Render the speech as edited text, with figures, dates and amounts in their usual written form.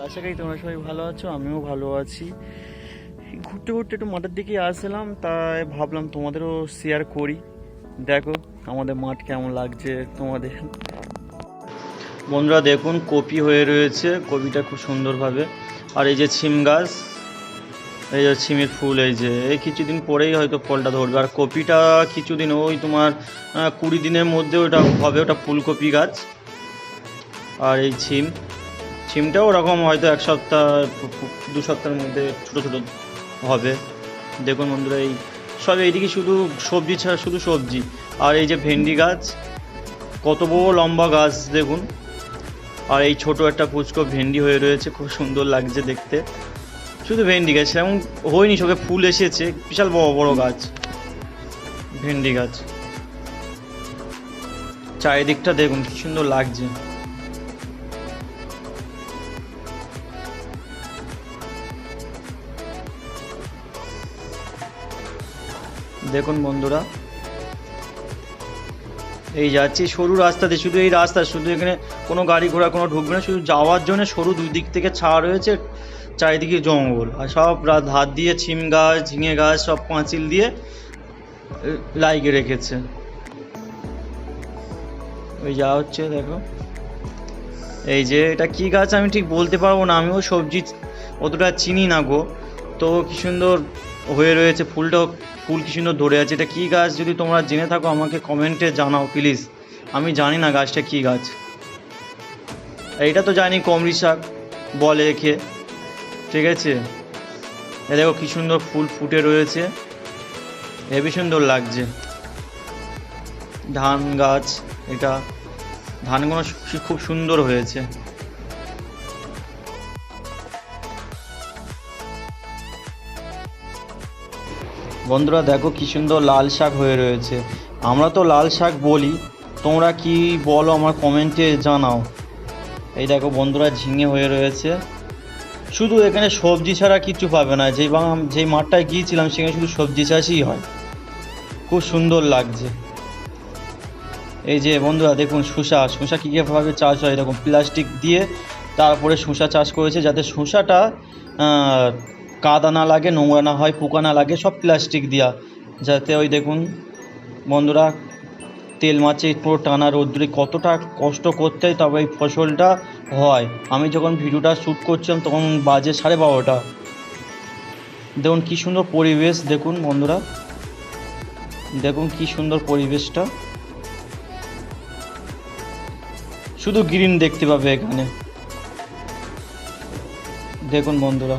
আশা করি তোমরা সবাই ভালো আছো, আমিও ভালো আছি। ঘুরতে ঘুরতে একটু মাঠের দিকে আসলাম, তাই ভাবলাম তোমাদেরও শেয়ার করি। দেখো আমাদের মাঠ কেমন লাগছে তোমাদের। বন্ধুরা দেখুন, কপি হয়ে রয়েছে, কপিটা খুব সুন্দরভাবে। আর এই যে ছিম গাছ, এই যে ছিমের ফুল, এই কিছুদিন পরেই হয়তো ফলটা ধরবে। আর কপিটা কিছুদিন, ওই তোমার 20 দিনের মধ্যে ওটা হবে, ওটা ফুলকপি গাছ। আর এই ছিমটাও ওরকম হয়তো 1 সপ্তাহ 2 সপ্তাহের মধ্যে ছোট ছোট হবে। দেখুন বন্ধুরা, এই সব এইদিকে শুধু সবজি ছাড়া, শুধু সবজি। আর এই যে ভেন্ডি গাছ, কত বড় লম্বা গাছ দেখুন। আর এই ছোট একটা পুচকো ভেন্ডি হয়ে রয়েছে, খুব সুন্দর লাগছে দেখতে। শুধু ভেন্ডি গাছ, এমন হয়নি, সবে ফুল এসেছে। বিশাল বড় বড় গাছ, ভেন্ডি গাছ। চারিদিকটা দেখুন কি সুন্দর লাগছে। দেখুন বন্ধুরা, এই যাচ্ছি সরু রাস্তাতে, শুধু এই রাস্তা, শুধু এখানে কোনো গাড়ি ঘোড়া কোনো ঢুকবে না, শুধু যাওয়ার জন্য সরু, দুই দিক থেকে ছাড় রয়েছে, চারিদিকে জঙ্গল। আর সব ধার দিয়ে ছিম গাছ, ঝিঙে গাছ সব পাঁচিল দিয়ে লাগিয়ে রেখেছে। ওই যাওয়া হচ্ছে, দেখো এই যে এটা কি গাছ আমি ঠিক বলতে পারবো না, আমিও সবজি অতটা চিনি না গো। তো কি সুন্দর হয়ে রয়েছে, ফুল কি সুন্দর ধরে আছে। এটা কি গাছ, যদি তোমরা জেনে থাকো আমাকে কমেন্টে জানাও প্লিজ। আমি জানি না গাছটা কি গাছ। এইটা তো জানি কমরি শাক বলে একে, ঠিক আছে। এ দেখো কি সুন্দর ফুল ফুটে রয়েছে, হেবি সুন্দর লাগছে। ধান গাছ, এটা ধানগুলো খুব সুন্দর হয়েছে। বন্ধুরা দেখো কি সুন্দর লাল শাক হয়ে রয়েছে। আমরা তো লাল শাক বলি, তোমরা কি বলো আমার কমেন্টে জানাও। এই দেখো বন্ধুরা, ঝিঙে হয়ে রয়েছে। শুধু এখানে সবজি ছাড়া কিছু পাবে না, যেই মাঠটায় গিয়েছিলাম সেখানে শুধু সবজি চাষই হয়। খুব সুন্দর লাগছে। এই যে বন্ধুরা দেখুন, শসা কীভাবে চাষ হয়, এরকম প্লাস্টিক দিয়ে তারপরে শসা চাষ করেছে, যাতে শসাটা কাদা না লাগে, নোংরা না হয়, পোকা না লাগে, সব প্লাস্টিক দিয়া, যাতে ওই দেখুন বন্ধুরা, তেল মাছে পুরো টানা রোদ্দুরে কতটা কষ্ট করতে হয় তবে এই ফসলটা হয়। আমি যখন ভিডিওটা শ্যুট করছিলাম তখন বাজে 12:30। দেখুন কি সুন্দর পরিবেশ, দেখুন বন্ধুরা, দেখুন কি সুন্দর পরিবেশটা, শুধু গ্রিন দেখতে পাবে এখানে। দেখুন বন্ধুরা।